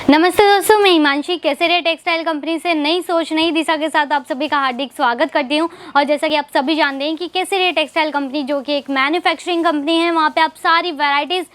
नमस्ते दोस्तों, मैं हिमांशी केसरिया टेक्सटाइल कंपनी से नई सोच नई दिशा के साथ आप सभी का हार्दिक स्वागत करती हूं। और जैसा कि आप सभी जानते हैं कि केसरिया टेक्सटाइल कंपनी जो कि एक मैन्युफैक्चरिंग कंपनी है, वहां पे आप सारी वैरायटीज़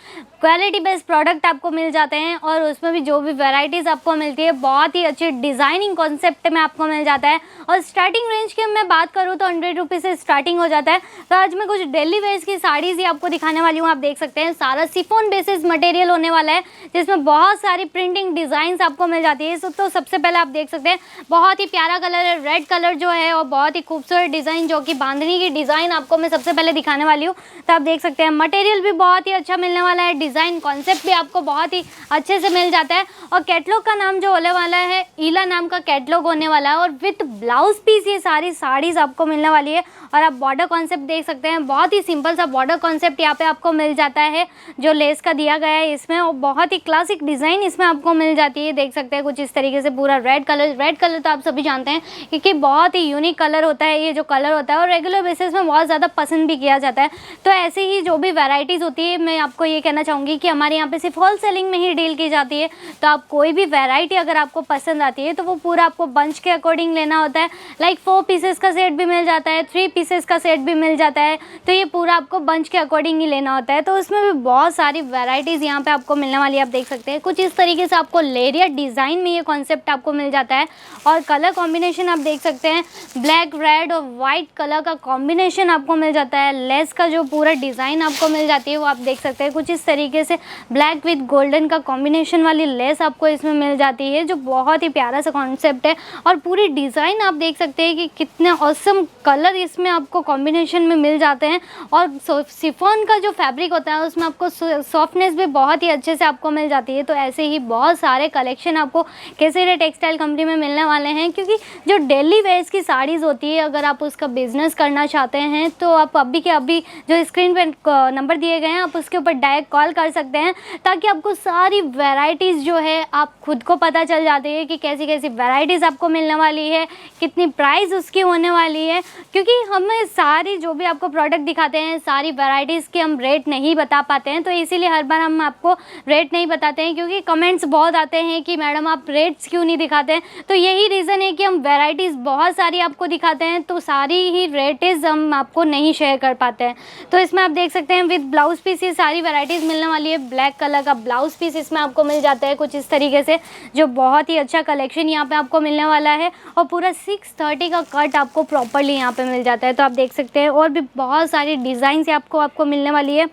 क्वालिटी बेस्ड प्रोडक्ट आपको मिल जाते हैं। और उसमें भी जो भी वैरायटीज़ आपको मिलती है बहुत ही अच्छी डिज़ाइनिंग कॉन्सेप्ट में आपको मिल जाता है। और स्टार्टिंग रेंज की मैं बात करूँ तो 100 रुपीज़ से स्टार्टिंग हो जाता है। तो आज मैं कुछ डेली वेयर्स की साड़ीज़ ही आपको दिखाने वाली हूँ। आप देख सकते हैं सारा शिफॉन बेसिस मटेरियल होने वाला है, जिसमें बहुत सारी प्रिंटिंग डिज़ाइंस आपको मिल जाती है। तो सबसे पहले आप देख सकते हैं बहुत ही प्यारा कलर है, रेड कलर जो है, और बहुत ही खूबसूरत डिज़ाइन जो कि बांधनी की डिज़ाइन आपको मैं सबसे पहले दिखाने वाली हूँ। तो आप देख सकते हैं मटेरियल भी बहुत ही अच्छा मिलने वाला है, डिज़ाइन कॉन्सेप्ट भी आपको बहुत ही अच्छे से मिल जाता है। और कैटलॉग का नाम जो होने वाला है, ईला नाम का कैटलॉग होने वाला है। और विथ ब्लाउज पीस ये सारी साड़ीज़ आपको मिलने वाली है। और आप बॉर्डर कॉन्सेप्ट देख सकते हैं, बहुत ही सिंपल सा बॉर्डर कॉन्सेप्ट यहाँ पे आपको मिल जाता है, जो लेस का दिया गया है इसमें। और बहुत ही क्लासिक डिज़ाइन इसमें आपको मिल जाती है। देख सकते हैं कुछ इस तरीके से पूरा रेड कलर तो आप सभी जानते हैं क्योंकि बहुत ही यूनिक कलर होता है ये जो कलर होता है, और रेगुलर बेसिस में बहुत ज़्यादा पसंद भी किया जाता है। तो ऐसे ही जो भी वैरायटीज़ होती है, मैं आपको ये कहना चाहूँगी कि हमारे यहाँ पे सिर्फ होल सेलिंग में ही डील की जाती है। तो आप कोई भी वैरायटी अगर आपको पसंद आती है तो वो पूरा आपको बंच के अकॉर्डिंग लेना होता है। लाइक 4 पीसेस का सेट भी मिल जाता है, 3 पीसेस का सेट भी मिल जाता है। तो ये पूरा आपको बंच के अकॉर्डिंग ही लेना होता है। तो उसमें भी बहुत सारी वैरायटीज़ यहाँ पे आपको मिलने वाली है। आप देख सकते हैं कुछ इस तरीके से आपको लेरियर डिज़ाइन में ये कॉन्सेप्ट आपको मिल जाता है। और कलर कॉम्बिनेशन आप देख सकते हैं, ब्लैक, रेड और वाइट कलर का कॉम्बिनेशन आपको मिल जाता है। लेस का जो पूरा डिज़ाइन आपको मिल जाती है वो आप देख सकते हैं कुछ इस तरीके से ब्लैक विद गोल्डन का कॉम्बिनेशन वाली लेस आपको इसमें मिल जाती है, जो बहुत ही प्यारा सा कॉन्सेप्ट है। और पूरी डिज़ाइन आप देख सकते हैं कि कितने ऑसम कलर इसमें आपको कॉम्बिनेशन में मिल जाते हैं। और शिफॉन का जो फैब्रिक होता है उसमें आपको सॉफ्टनेस भी बहुत ही अच्छे से आपको मिल जाती है। तो ऐसे ही बहुत सारे कलेक्शन आपको केसरिया टेक्सटाइल कंपनी में मिलने वाले हैं। क्योंकि जो डेली वेयर्स की साड़ीज़ होती है, अगर आप उसका बिजनेस करना चाहते हैं तो आप अभी के अभी जो स्क्रीन पे नंबर दिए गए हैं आप उसके ऊपर डायरेक्ट कॉल कर सकते हैं, ताकि आपको सारी वैरायटीज़ जो है आप खुद को पता चल जाती है कि कैसी कैसी वैरायटीज़ आपको मिलने वाली है, कितनी प्राइस उसकी होने वाली है। क्योंकि हमें सारी जो भी आपको प्रोडक्ट दिखाते हैं सारी वैरायटीज़ के हम रेट नहीं बता पाते हैं। तो इसीलिए हर बार हम आपको रेट नहीं बताते हैं, क्योंकि कमेंट्स बहुत आते हैं कि मैडम आप रेट्स क्यों नहीं दिखाते हैं। तो यही रीज़न है कि हम वैरायटीज़ बहुत सारी आपको दिखाते हैं, तो सारी ही रेटेज हम आपको नहीं शेयर कर पाते हैं। तो इसमें आप देख सकते हैं विद ब्लाउज पीस ये सारी वैरायटीज़ मिलने वाली है। ब्लैक कलर का ब्लाउज पीस इसमें आपको मिल जाता है कुछ इस तरीके से, जो बहुत ही अच्छा कलेक्शन यहाँ पे आपको मिलने वाला है। और पूरा 630 का कट आपको प्रॉपरली यहाँ पे मिल जाता है। तो आप देख सकते हैं और भी बहुत सारी डिज़ाइन आपको मिलने वाली है,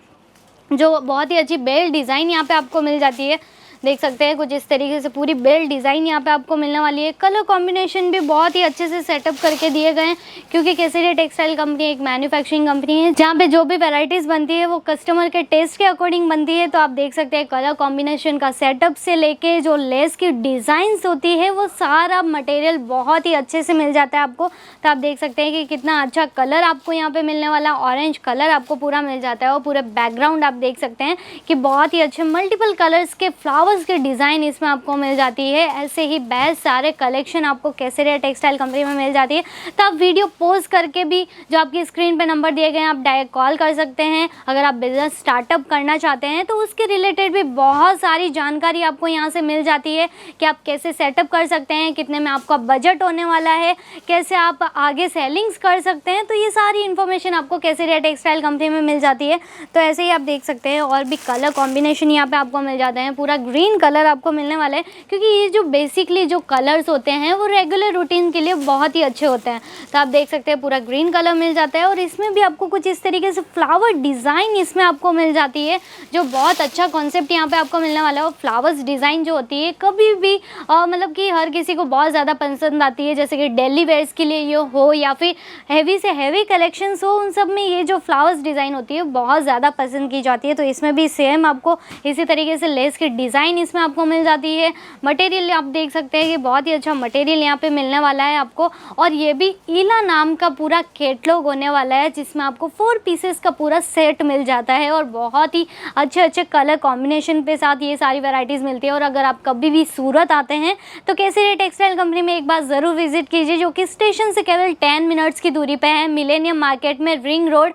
जो बहुत ही अच्छी बेल्ट डिज़ाइन यहाँ पे आपको मिल जाती है। देख सकते हैं कुछ इस तरीके से पूरी बेल्ट डिज़ाइन यहाँ पे आपको मिलने वाली है। कलर कॉम्बिनेशन भी बहुत ही अच्छे से सेटअप करके दिए गए हैं, क्योंकि केसरिया टेक्सटाइल कंपनी एक मैन्युफैक्चरिंग कंपनी है जहाँ पे जो भी वैरायटीज़ बनती है वो कस्टमर के टेस्ट के अकॉर्डिंग बनती है। तो आप देख सकते हैं कलर कॉम्बिनेशन का सेटअप से लेके जो लेस की डिज़ाइंस होती है वो सारा मटेरियल बहुत ही अच्छे से मिल जाता है आपको। तो आप देख सकते हैं कि कितना अच्छा कलर आपको यहाँ पे मिलने वाला, ऑरेंज कलर आपको पूरा मिल जाता है। और पूरे बैकग्राउंड आप देख सकते हैं कि बहुत ही अच्छे मल्टीपल कलर्स के फ्लावर्स की डिज़ाइन इसमें आपको मिल जाती है। ऐसे ही बेस्ट सारे कलेक्शन आपको केसरिया टेक्सटाइल कंपनी में मिल जाती है। तो आप वीडियो पॉज करके भी जो आपकी स्क्रीन पे नंबर दिए गए हैं आप डायरेक्ट कॉल कर सकते हैं। अगर आप बिजनेस स्टार्टअप करना चाहते हैं तो उसके रिलेटेड भी बहुत सारी जानकारी आपको यहाँ से मिल जाती है कि आप कैसे सेटअप कर सकते हैं, कितने में आपका बजट होने वाला है, कैसे आप आगे सेलिंग्स कर सकते हैं। तो ये सारी इन्फॉर्मेशन आपको केसरिया टेक्सटाइल कंपनी में मिल जाती है। तो ऐसे ही आप देख सकते हैं और भी कलर कॉम्बिनेशन यहाँ पे आपको मिल जाते हैं। पूरा ग्रीन कलर आपको मिलने वाला है, क्योंकि ये जो बेसिकली जो कलर्स होते हैं वो रेगुलर रूटीन के लिए बहुत ही अच्छे होते हैं। तो आप देख सकते हैं पूरा ग्रीन कलर मिल जाता है। और इसमें भी आपको कुछ इस तरीके से फ्लावर डिज़ाइन इसमें आपको मिल जाती है, जो बहुत अच्छा कॉन्सेप्ट यहाँ पे आपको मिलने वाला है। और फ्लावर्स डिज़ाइन जो होती है कभी भी मतलब कि हर किसी को बहुत ज़्यादा पसंद आती है, जैसे कि डेली वेयर्स के लिए ये हो या फिर हैवी से हैवी कलेक्शंस हो, उन सब में ये जो फ्लावर्स डिज़ाइन होती है बहुत ज़्यादा पसंद की जाती है। तो इसमें भी सेम आपको इसी तरीके से लेस की डिज़ाइन इसमें आपको मिल जाती है। मटेरियल आप देख सकते हैं कि बहुत ही अच्छा मटेरियल यहाँ पे मिलने वाला है आपको। और ये भी ईला नाम का पूरा कैटलॉग होने वाला है, जिसमें आपको 4 पीसेस का पूरा सेट मिल जाता है। और बहुत ही अच्छे अच्छे कलर कॉम्बिनेशन के साथ ये सारी वैरायटीज़ मिलती है। और अगर आप कभी भी सूरत आते हैं तो केसरिया टेक्सटाइल कंपनी में एक बार ज़रूर विजिट कीजिए, जो कि स्टेशन से केवल 10 मिनट्स की दूरी पे है, मिलेनियम मार्केट में, रिंग रोड,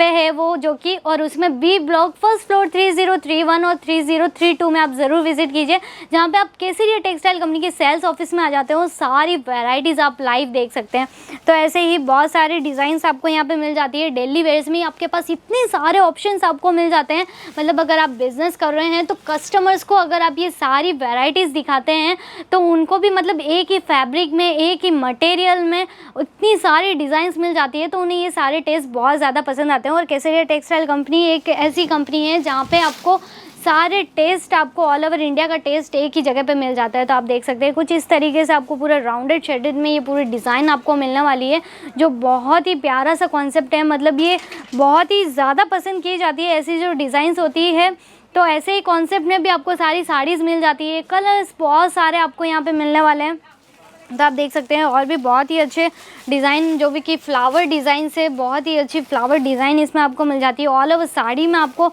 पे है वो, जो कि और उसमें बी ब्लॉक फर्स्ट फ्लोर 3031 और 3032 में आप ज़रूर विजिट कीजिए, जहाँ पे आप केसरिया टेक्सटाइल कंपनी के सेल्स ऑफिस में आ जाते हो, सारी वैरायटीज़ आप लाइव देख सकते हैं। तो ऐसे ही बहुत सारे डिज़ाइंस आपको यहाँ पे मिल जाती है। डेली वेयर्स में आपके पास इतने सारे ऑप्शंस आपको मिल जाते हैं। मतलब अगर आप बिज़नेस कर रहे हैं तो कस्टमर्स को अगर आप ये सारी वैरायटीज़ दिखाते हैं तो उनको भी मतलब एक ही फैब्रिक में, एक ही मटेरियल में इतनी सारी डिज़ाइंस मिल जाती है, तो उन्हें ये सारे टेस्ट बहुत ज़्यादा पसंद आते हैं। और केसरिया टेक्सटाइल कंपनी एक ऐसी कंपनी है जहाँ पे आपको सारे टेस्ट, आपको ऑल ओवर इंडिया का टेस्ट एक ही जगह पे मिल जाता है। तो आप देख सकते हैं कुछ इस तरीके से आपको पूरा राउंडेड शेडेड में ये पूरी डिज़ाइन आपको मिलने वाली है, जो बहुत ही प्यारा सा कॉन्सेप्ट है। मतलब ये बहुत ही ज़्यादा पसंद की जाती है ऐसी जो डिज़ाइंस होती है। तो ऐसे ही कॉन्सेप्ट में भी आपको सारी साड़ीज़ मिल जाती है, कलर्स बहुत सारे आपको यहाँ पे मिलने वाले हैं। तो आप देख सकते हैं और भी बहुत ही अच्छे डिज़ाइन, जो भी कि फ्लावर डिज़ाइन से बहुत ही अच्छी फ्लावर डिज़ाइन इसमें आपको मिल जाती है। ऑल ओवर साड़ी में आपको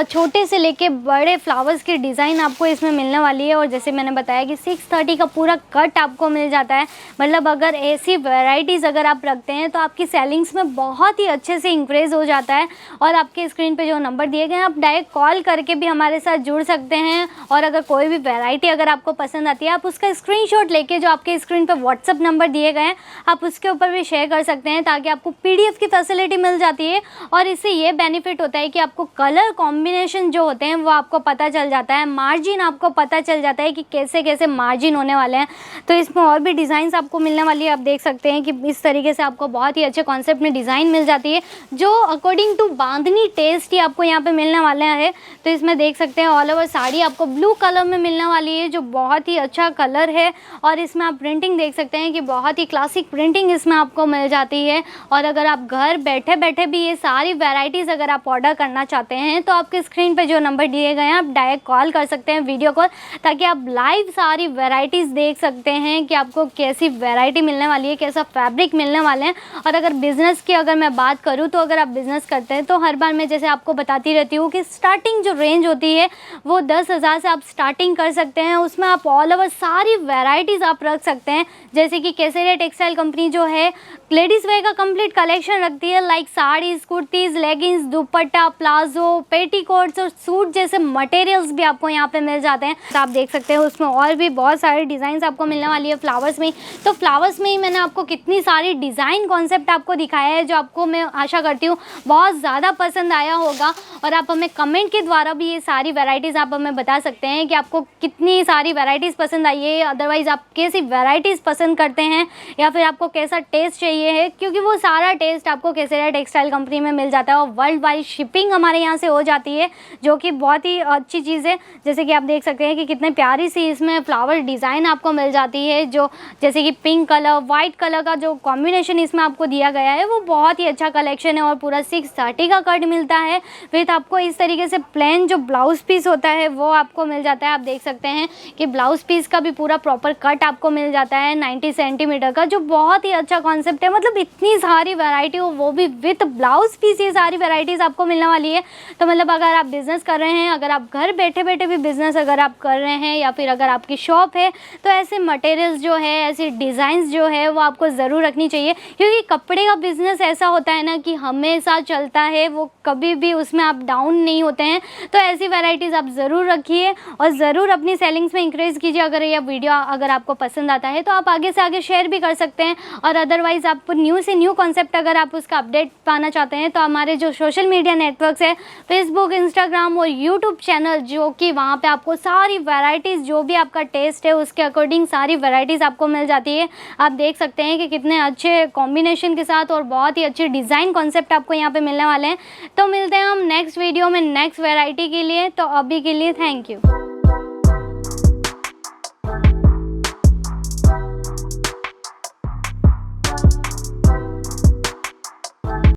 छोटे से लेके बड़े फ्लावर्स की डिज़ाइन आपको इसमें मिलने वाली है। और जैसे मैंने बताया कि 630 का पूरा कट आपको मिल जाता है। मतलब अगर ऐसी वैरायटीज़ अगर आप रखते हैं तो आपकी सेलिंग्स में बहुत ही अच्छे से इंक्रीज़ हो जाता है। और आपके स्क्रीन पर जो नंबर दिए गए हैं, आप डायरेक्ट कॉल करके भी हमारे साथ जुड़ सकते हैं। और अगर कोई भी वैरायटी अगर आपको पसंद आती है, आप उसका स्क्रीनशॉट लेके जो आपके स्क्रीन पे व्हाट्सअप नंबर दिए गए हैं, आप उसके ऊपर भी शेयर कर सकते हैं, ताकि आपको पीडीएफ की फैसिलिटी मिल जाती है। और इससे ये बेनिफिट होता है कि आपको कलर कॉम्बिनेशन जो होते हैं वो आपको पता चल जाता है, मार्जिन आपको पता चल जाता है कि कैसे कैसे मार्जिन होने वाले हैं। तो इसमें और भी डिज़ाइंस आपको मिलने वाली है। आप देख सकते हैं कि इस तरीके से आपको बहुत ही अच्छे कॉन्सेप्ट में डिज़ाइन मिल जाती है, जो अकॉर्डिंग टू बांधनी टेस्ट ही आपको यहाँ पे मिलने वाले हैं। तो इसमें देख सकते हैं ऑल ओवर साड़ी आपको ब्लू कलर में मिलने वाली है, जो बहुत ही अच्छा कलर है। और इसमें आप प्रिंटिंग देख सकते हैं कि बहुत ही क्लासिक प्रिंटिंग इसमें आपको मिल जाती है। और अगर आप घर बैठे बैठे भी ये सारी वैरायटीज़ अगर आप ऑर्डर करना चाहते हैं, तो आपके स्क्रीन पे जो नंबर दिए गए हैं, आप डायरेक्ट कॉल कर सकते हैं, वीडियो कॉल, ताकि आप लाइव सारी वैरायटीज़ देख सकते हैं कि आपको कैसी वैरायटी मिलने वाली है, कैसा फैब्रिक मिलने वाले हैं। और अगर बिज़नेस की अगर मैं बात करूँ, तो अगर आप बिज़नेस करते हैं तो हर बार मैं जैसे आपको बताती रहती हूँ कि स्टार्टिंग जो रेंज होती है वो 10,000 से आप स्टार्टिंग कर सकते हैं। उसमें आप ऑल ओवर सारी वैरायटीज़ आप रख सकते हैं। जैसे कि केसरिया टेक्सटाइल कंपनी जो है लेडीज़ वेयर का कंप्लीट कलेक्शन रखती है, लाइक साड़ीज़, कुर्तीज़, लेगिंग्स, दुपट्टा, प्लाजो, पेटीकोट्स और सूट जैसे मटेरियल्स भी आपको यहाँ पे मिल जाते हैं। तो आप देख सकते हैं उसमें और भी बहुत सारे डिज़ाइंस आपको मिलने वाली है फ्लावर्स में। तो फ्लावर्स में ही मैंने आपको कितनी सारी डिज़ाइन कॉन्सेप्ट आपको दिखाया है, जो आपको मैं आशा करती हूँ बहुत ज़्यादा पसंद आया होगा। और आप हमें कमेंट के द्वारा भी ये सारी वैरायटीज़ आप हमें बता सकते हैं कि आपको कितनी सारी वैरायटीज़ पसंद आई है, अदरवाइज़ आप कैसी वैरायटीज़ पसंद करते हैं, या फिर आपको कैसा टेस्ट चाहिए है, क्योंकि वो सारा टेस्ट आपको केसरिया टेक्सटाइल कंपनी में मिल जाता है। और वर्ल्ड वाइड शिपिंग हमारे यहाँ से हो जाती है, जो कि बहुत ही अच्छी चीज़ है। जैसे कि आप देख सकते हैं कि कितने प्यारी सी इसमें फ्लावर डिज़ाइन आपको मिल जाती है, जो जैसे कि पिंक कलर, वाइट कलर का जो कॉम्बिनेशन इसमें आपको दिया गया है, वो बहुत ही अच्छा कलेक्शन है। और पूरा 630 का कट मिलता है, विथ आपको इस तरीके से प्लेन जो ब्लाउज पीस होता है वो आपको मिल जाता है। आप देख सकते हैं कि ब्लाउज पीस का भी पूरा प्रॉपर कट आपको मिल जाता है 90 सेंटीमीटर का, जो बहुत ही अच्छा कॉन्सेप्ट है। मतलब इतनी सारी वैरायटी हो, वो भी विथ ब्लाउज पीस, ये सारी वैरायटीज़ आपको मिलने वाली है। तो मतलब अगर आप बिज़नेस कर रहे हैं, अगर आप घर बैठे बैठे भी बिज़नेस अगर आप कर रहे हैं, या फिर अगर आपकी शॉप है, तो ऐसे मटेरियल्स जो है, ऐसे डिज़ाइंस जो है वो आपको ज़रूर रखनी चाहिए। क्योंकि कपड़े का बिज़नेस ऐसा होता है ना कि हमेशा चलता है, वो कभी भी उसमें आप डाउन नहीं होते हैं। तो ऐसी वैरायटीज़ आप ज़रूर रखिए और ज़रूर अपनी सेलिंग्स में इंक्रीज़ कीजिए। अगर यह वीडियो अगर आपको पसंद आता है तो आप आगे से आगे शेयर भी कर सकते हैं। और अदरवाइज़ आप न्यू से न्यू कॉन्सेप्ट अगर आप उसका अपडेट पाना चाहते हैं, तो हमारे जो सोशल मीडिया नेटवर्क्स है, फेसबुक, इंस्टाग्राम और यूट्यूब चैनल, जो कि वहाँ पे आपको सारी वैरायटीज़, जो भी आपका टेस्ट है उसके अकॉर्डिंग सारी वैरायटीज़ आपको मिल जाती है। आप देख सकते हैं कि कितने अच्छे कॉम्बिनेशन के साथ और बहुत ही अच्छे डिज़ाइन कॉन्सेप्ट आपको यहाँ पे मिलने वाले हैं। तो मिलते हैं हम नेक्स्ट वीडियो में नेक्स्ट वैरायटी के लिए। तो अभी के लिए थैंक यू।